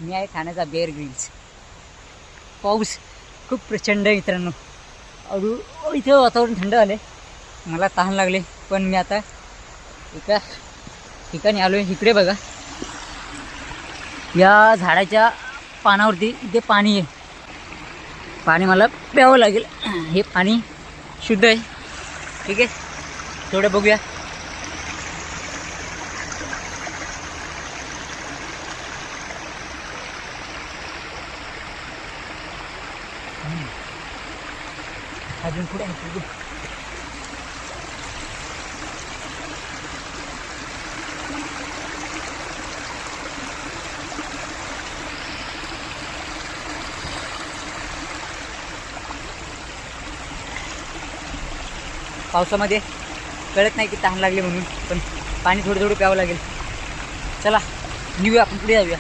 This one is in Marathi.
मी आहे ठाण्याचा बेअर ग्रिल्स. पाऊस खूप प्रचंड आहे मित्रांनो. इथे वातावरण थंड आले, मला तहान लागले, पण मी आता एका ठिकाणी आलो आहे. इकडे बघा, या झाडाच्या पानावरती इथे पाणी आहे. पाणी मला प्यावं लागेल. हे पाणी शुद्ध आहे. ठीक आहे, थोडं बघूया. अजून पुढे आहे. पावसामध्ये कळत नाही की तहान लागली म्हणून, पण पाणी थोडं थोडं प्यावं लागेल. चला निघूया, आपण पुढे जाऊया.